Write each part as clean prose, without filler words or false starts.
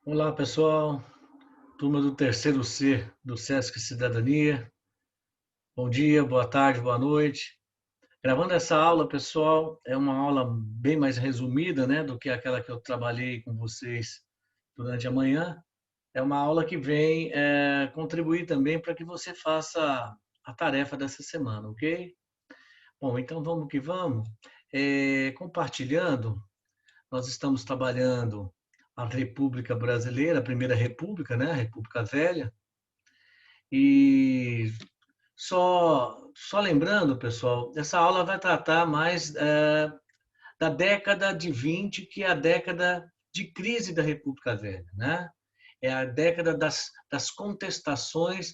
Olá, pessoal, turma do terceiro C do Sesc Cidadania. Bom dia, boa tarde, boa noite. Gravando essa aula, pessoal, é uma aula bem mais resumida, né, do que aquela que eu trabalhei com vocês durante a manhã. É uma aula que vem contribuir também para que você faça a tarefa dessa semana, ok? Bom, então vamos que vamos. Compartilhando, nós estamos trabalhando a República Brasileira, a Primeira República, né, a República Velha. E só lembrando, pessoal, essa aula vai tratar mais da década de 20, que é a década de crise da República Velha, né? É a década das contestações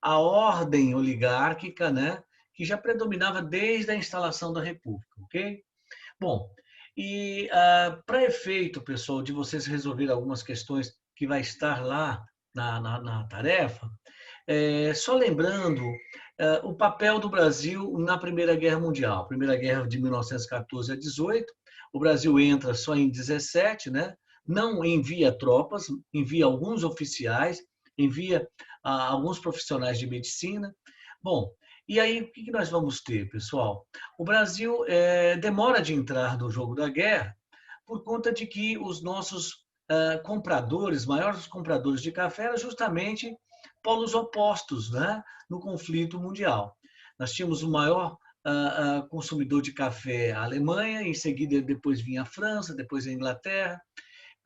à ordem oligárquica, né? Que já predominava desde a instalação da República, ok? Bom, e para efeito, pessoal, de vocês resolverem algumas questões que vai estar lá na tarefa, só lembrando o papel do Brasil na Primeira Guerra Mundial. Primeira Guerra de 1914 a 18, o Brasil entra só em 17, né? Não envia tropas, envia alguns oficiais, envia alguns profissionais de medicina. Bom, e aí o que nós vamos ter, pessoal? O Brasil demora de entrar no jogo da guerra por conta de que os nossos compradores, maiores compradores de café, eram justamente polos opostos, né, no conflito mundial. Nós tínhamos o maior consumidor de café, a Alemanha, em seguida depois vinha a França, depois a Inglaterra,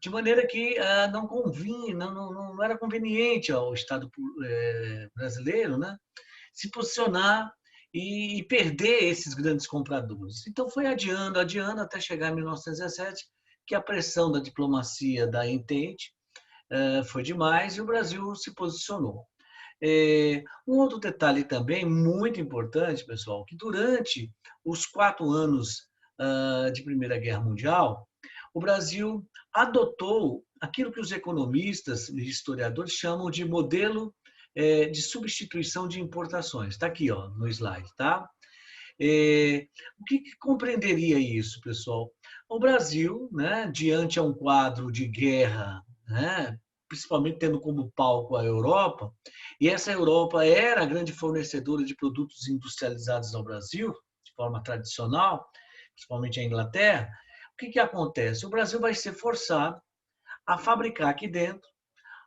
de maneira que não convinha, não era conveniente ao Estado brasileiro, né, se posicionar e perder esses grandes compradores. Então foi adiando, adiando até chegar em 1917, que a pressão da diplomacia da Entente foi demais e o Brasil se posicionou. Um outro detalhe também muito importante, pessoal, que durante os 4 anos de Primeira Guerra Mundial, o Brasil adotou aquilo que os economistas e historiadores chamam de modelo de substituição de importações. Está aqui, ó, no slide, tá? O que compreenderia isso, pessoal? O Brasil, né, diante a um quadro de guerra, né, principalmente tendo como palco a Europa, e essa Europa era a grande fornecedora de produtos industrializados ao Brasil, de forma tradicional, principalmente a Inglaterra, o que acontece? O Brasil vai ser forçado a fabricar aqui dentro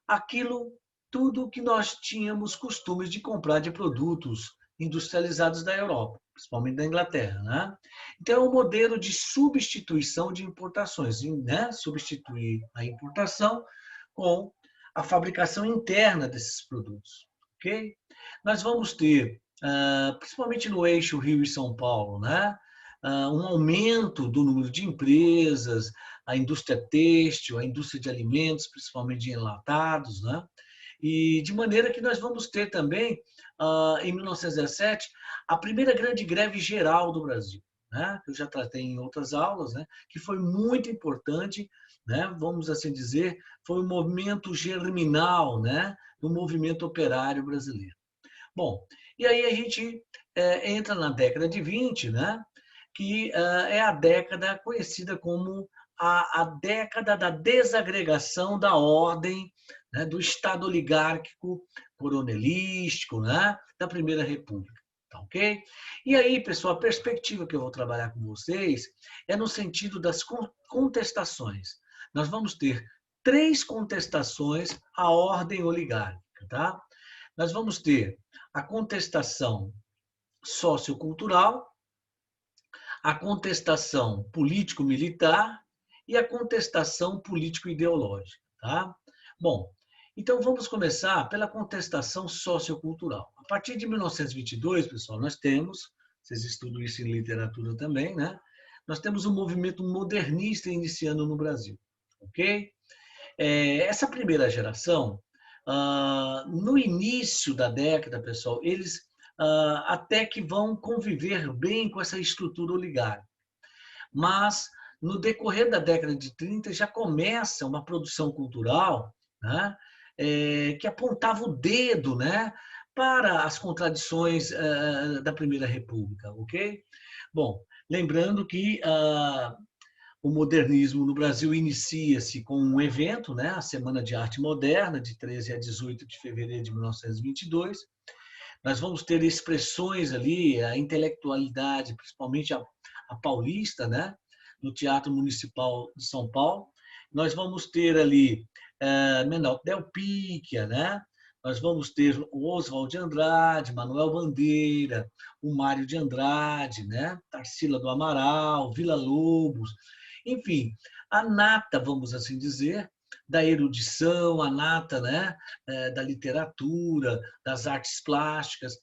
aquilo tudo que nós tínhamos costumes de comprar de produtos industrializados da Europa, principalmente da Inglaterra, né? Então é um modelo de substituição de importações, né? Substituir a importação com a fabricação interna desses produtos, ok? Nós vamos ter, principalmente no eixo Rio e São Paulo, né? Um aumento do número de empresas, a indústria têxtil, a indústria de alimentos, principalmente de enlatados, né? E de maneira que nós vamos ter também, em 1917, a primeira grande greve geral do Brasil, né? Eu já tratei em outras aulas, né? Que foi muito importante, né? Vamos assim dizer, foi um movimento germinal, né? Do movimento operário brasileiro. Bom, e aí a gente entra na década de 20, né? Que é a década conhecida como a década da desagregação da ordem, né, do Estado oligárquico coronelístico, né, da Primeira República. Tá, ok? E aí, pessoal, a perspectiva que eu vou trabalhar com vocês é no sentido das contestações. Nós vamos ter 3 contestações à ordem oligárquica. Tá? Nós vamos ter a contestação sociocultural, a contestação político-militar e a contestação político-ideológica. Tá? Bom, então vamos começar pela contestação sociocultural. A partir de 1922, pessoal, nós temos, vocês estudam isso em literatura também, né? Nós temos um movimento modernista iniciando no Brasil, ok? Essa primeira geração, no início da década, pessoal, eles até que vão conviver bem com essa estrutura oligárquica. Mas, no decorrer da década de 30, já começa uma produção cultural, né, que apontava o dedo, né, para as contradições da Primeira República, ok? Bom, lembrando que O modernismo no Brasil inicia-se com um evento, né, a Semana de Arte Moderna, de 13 a 18 de fevereiro de 1922. Nós vamos ter expressões ali, a intelectualidade, principalmente a paulista, né, no Teatro Municipal de São Paulo. Nós vamos ter ali Menor Del Picchia, né? Nós vamos ter o Oswald de Andrade, Manuel Bandeira, o Mário de Andrade, né? Tarsila do Amaral, Villa-Lobos, enfim, a nata, vamos assim dizer, da erudição, a nata, né? Da literatura, das artes plásticas.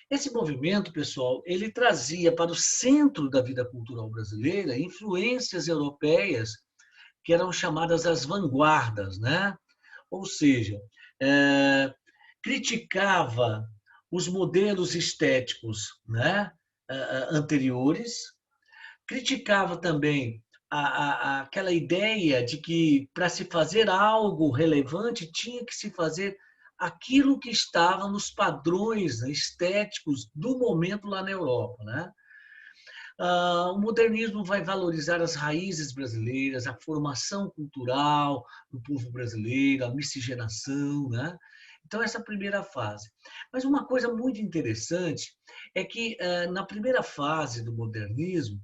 Esse movimento, pessoal, ele trazia para o centro da vida cultural brasileira influências europeias que eram chamadas as vanguardas, né? Ou seja, criticava os modelos estéticos, né, anteriores, criticava também aquela ideia de que para se fazer algo relevante tinha que se fazer aquilo que estava nos padrões estéticos do momento lá na Europa, né? O modernismo vai valorizar as raízes brasileiras, a formação cultural do povo brasileiro, a miscigenação, né? Então, essa é a primeira fase. Mas uma coisa muito interessante é que, na primeira fase do modernismo,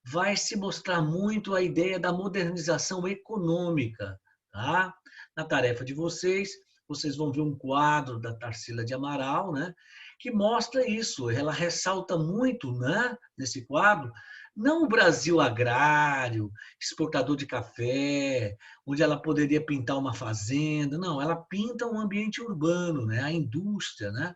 vai se mostrar muito a ideia da modernização econômica. Tá? Na tarefa de vocês, vocês vão ver um quadro da Tarsila de Amaral, né? Que mostra isso. Ela ressalta muito, né, nesse quadro, não o Brasil agrário, exportador de café, onde ela poderia pintar uma fazenda, não, ela pinta um ambiente urbano, né, a indústria, né?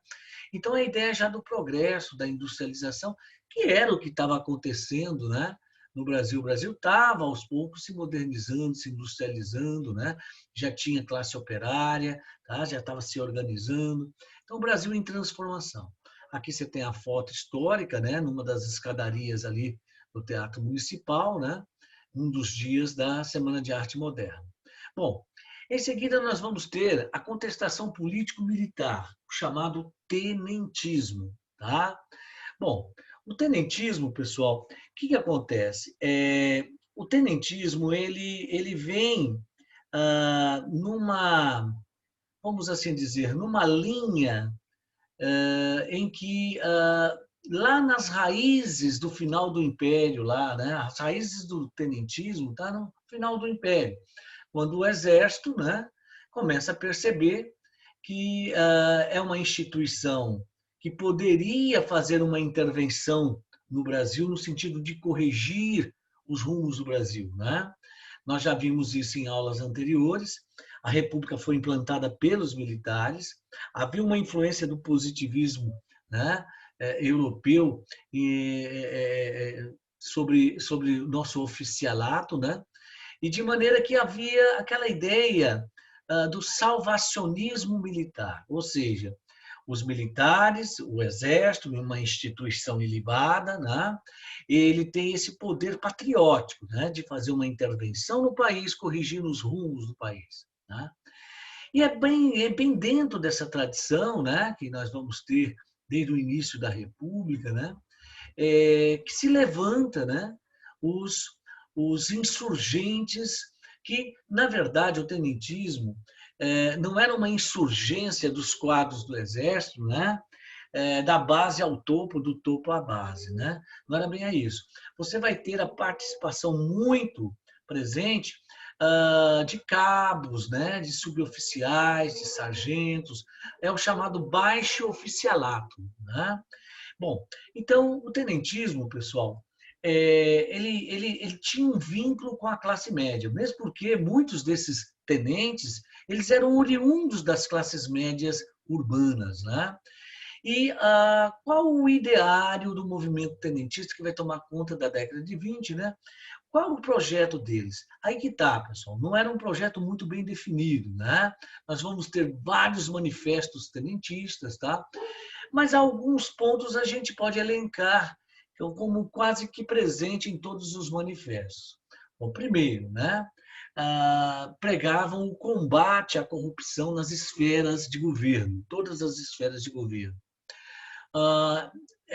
Então a ideia já do progresso, da industrialização, que era o que estava acontecendo, né, no Brasil. O Brasil estava aos poucos se modernizando, se industrializando, né? Já tinha classe operária, tá? Já estava se organizando. Então, o Brasil em transformação. Aqui você tem a foto histórica, né, numa das escadarias ali do Teatro Municipal, né, um dos dias da Semana de Arte Moderna. Bom, em seguida nós vamos ter a contestação político-militar, o chamado tenentismo. Tá? Bom, o tenentismo, pessoal, o que acontece? O tenentismo ele vem numa, vamos assim dizer, numa linha em que lá nas raízes do final do Império, lá, né, as raízes do tenentismo tá no final do Império, quando o Exército, né, começa a perceber que é uma instituição que poderia fazer uma intervenção no Brasil no sentido de corrigir os rumos do Brasil, né? Nós já vimos isso em aulas anteriores. A República foi implantada pelos militares. Havia uma influência do positivismo, né, europeu sobre o nosso oficialato, né? E de maneira que havia aquela ideia do salvacionismo militar, ou seja, os militares, o exército, uma instituição ilibada, né? Ele tem esse poder patriótico, né? De fazer uma intervenção no país, corrigindo os rumos do país. Né? E é bem dentro dessa tradição, né? Que nós vamos ter desde o início da República, né? Que se levanta, né? Os insurgentes que, na verdade, o tenentismo não era uma insurgência dos quadros do Exército, né? Da base ao topo, do topo à base. Né? Não era bem isso. Você vai ter a participação muito presente de cabos, né? De suboficiais, de sargentos. É o chamado baixo oficialato. Né? Bom, então o tenentismo, pessoal, ele tinha um vínculo com a classe média, mesmo porque muitos desses tenentes eles eram oriundos das classes médias urbanas, né? E qual o ideário do movimento tenentista que vai tomar conta da década de 20, né? Qual o projeto deles? Aí que está, pessoal. Não era um projeto muito bem definido, né? Nós vamos ter vários manifestos tenentistas, tá? Mas alguns pontos a gente pode elencar como quase que presente em todos os manifestos. Bom, primeiro, né? Pregavam o combate à corrupção nas esferas de governo, todas as esferas de governo.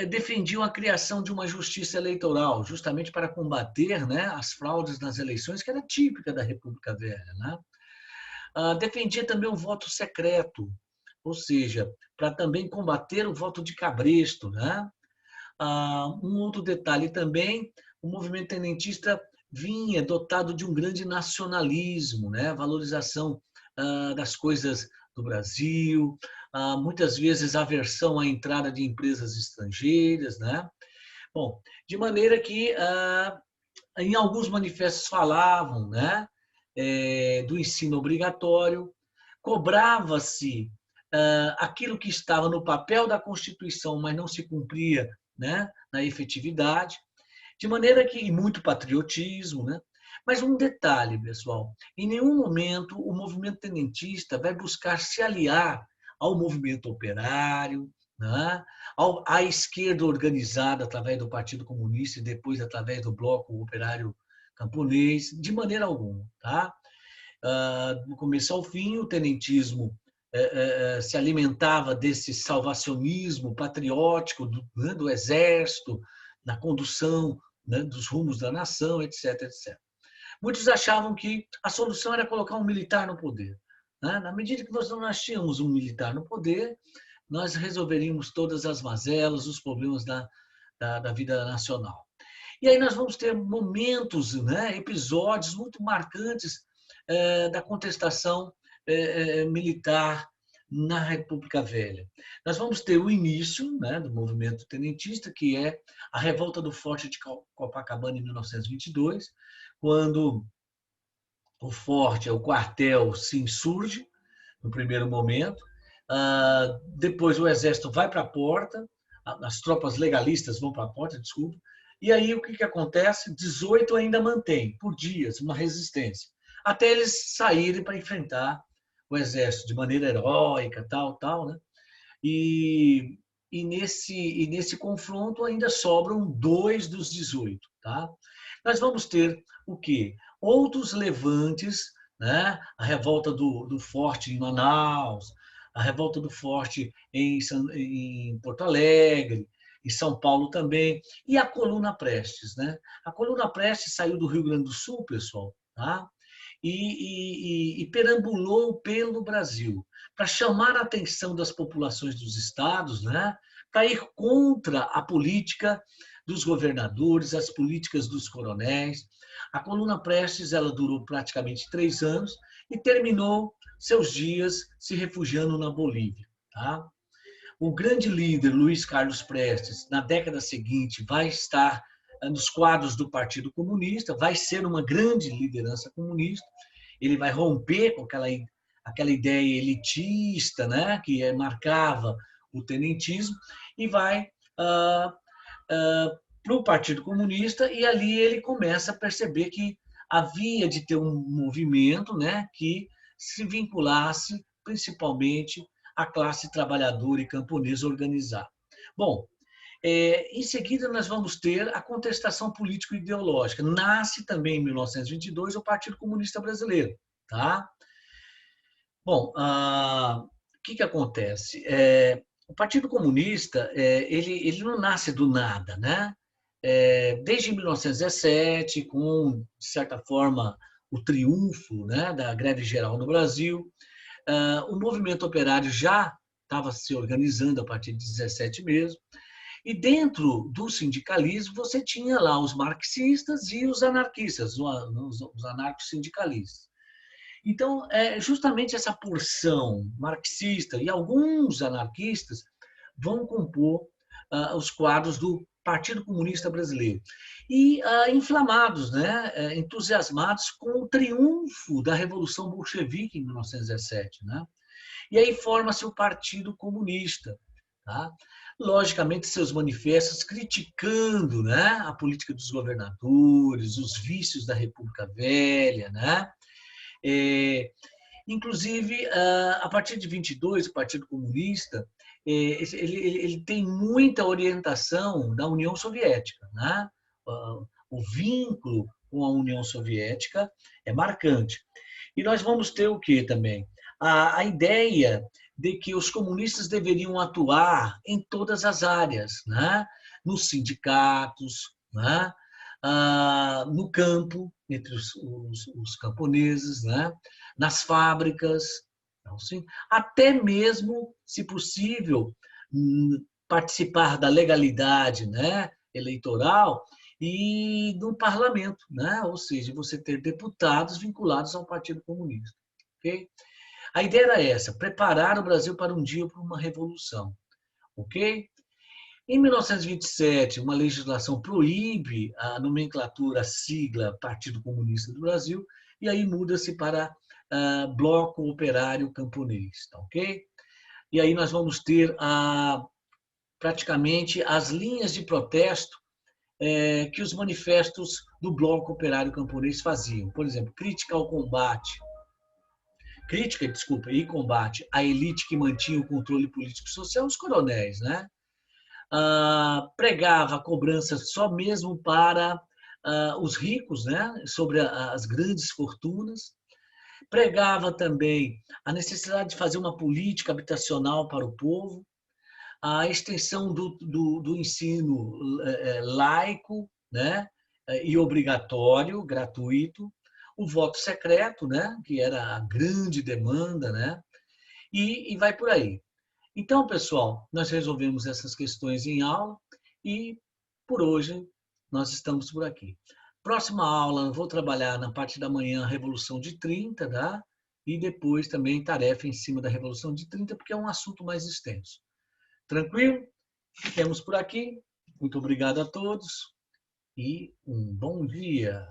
defendiam a criação de uma justiça eleitoral, justamente para combater, né, as fraudes nas eleições, que era típica da República Velha, né? Defendia também o voto secreto, ou seja, para também combater o voto de cabresto, né? Um outro detalhe também, o movimento tenentista vinha dotado de um grande nacionalismo, né? Valorização das coisas do Brasil, muitas vezes aversão à entrada de empresas estrangeiras, né? Bom, de maneira que em alguns manifestos falavam, né, do ensino obrigatório, cobrava-se aquilo que estava no papel da Constituição, mas não se cumpria, né, na efetividade, de maneira que, e muito patriotismo, né? Mas um detalhe, pessoal, em nenhum momento o movimento tenentista vai buscar se aliar ao movimento operário, né? À esquerda organizada através do Partido Comunista e depois através do Bloco Operário Camponês, de maneira alguma. Tá? Do começo ao fim, o tenentismo se alimentava desse salvacionismo patriótico né, do exército, na condução, né, dos rumos da nação, etc, etc. Muitos achavam que a solução era colocar um militar no poder. Né? Na medida que nós tínhamos um militar no poder, nós resolveríamos todas as mazelas, os problemas da vida nacional. E aí nós vamos ter momentos, né, episódios muito marcantes da contestação militar na República Velha. Nós vamos ter o início, né, do movimento tenentista, que é a revolta do Forte de Copacabana em 1922, quando o forte, o quartel, se insurge no primeiro momento. Depois o exército vai para a porta, as tropas legalistas vão para a porta, desculpa. E aí o que acontece? 18 ainda mantém, por dias, uma resistência, até eles saírem para enfrentar o exército de maneira heróica, tal, né? E, nesse confronto ainda sobram 2 dos 18, tá? Nós vamos ter o quê? Outros levantes, né? A revolta do Forte em Manaus, a revolta do Forte em Porto Alegre, em São Paulo também, e a Coluna Prestes, né? A Coluna Prestes saiu do Rio Grande do Sul, pessoal, tá? E perambulou pelo Brasil para chamar a atenção das populações dos estados, né? Para ir contra a política dos governadores, as políticas dos coronéis. A Coluna Prestes ela durou praticamente 3 anos e terminou seus dias se refugiando na Bolívia. Tá? O grande líder, Luiz Carlos Prestes, na década seguinte, vai estar nos quadros do Partido Comunista, vai ser uma grande liderança comunista, ele vai romper com aquela ideia elitista, né, que marcava o tenentismo, e vai para o Partido Comunista, e ali ele começa a perceber que havia de ter um movimento, né, que se vinculasse principalmente à classe trabalhadora e camponesa organizada. Bom, em seguida nós vamos ter a contestação político-ideológica. Nasce também em 1922 o Partido Comunista Brasileiro. Tá? Bom, o que acontece? O Partido Comunista ele não nasce do nada, né? Desde 1917, com, de certa forma, o triunfo, né, da greve geral no Brasil, o movimento operário já estava se organizando a partir de 17 mesmo, e dentro do sindicalismo você tinha lá os marxistas e os anarquistas, os anarcos-sindicalistas. Então, justamente essa porção marxista e alguns anarquistas vão compor os quadros do Partido Comunista Brasileiro. E inflamados, né, entusiasmados com o triunfo da Revolução Bolchevique em 1917. Né? E aí forma-se o Partido Comunista. Tá? Logicamente, seus manifestos criticando, né, a política dos governadores, os vícios da República Velha, né? Inclusive, a partir de 22, o Partido Comunista ele tem muita orientação da União Soviética. Né? O vínculo com a União Soviética é marcante. E nós vamos ter o quê também? A ideia de que os comunistas deveriam atuar em todas as áreas, né? Nos sindicatos, né? No campo, entre os camponeses, né? Nas fábricas, então, sim, até mesmo, se possível, participar da legalidade, né? Eleitoral e no parlamento, né? Ou seja, você ter deputados vinculados ao Partido Comunista. Okay? A ideia era essa, preparar o Brasil para um dia para uma revolução. Ok? Em 1927, uma legislação proíbe a nomenclatura, a sigla Partido Comunista do Brasil, e aí muda-se para Bloco Operário Camponês. Tá, ok? E aí nós vamos ter praticamente as linhas de protesto que os manifestos do Bloco Operário Camponês faziam. Por exemplo, crítica, desculpa, e combate à elite que mantinha o controle político-social, os coronéis, né? Pregava a cobrança só mesmo para os ricos, né? Sobre as grandes fortunas. Pregava também a necessidade de fazer uma política habitacional para o povo, a extensão do ensino laico, né? E obrigatório, gratuito, o voto secreto, né? Que era a grande demanda, né? E vai por aí. Então, pessoal, nós resolvemos essas questões em aula e por hoje nós estamos por aqui. Próxima aula, eu vou trabalhar na parte da manhã a Revolução de 30, tá? E depois também tarefa em cima da Revolução de 30, porque é um assunto mais extenso. Tranquilo? Fiquemos por aqui. Muito obrigado a todos e um bom dia.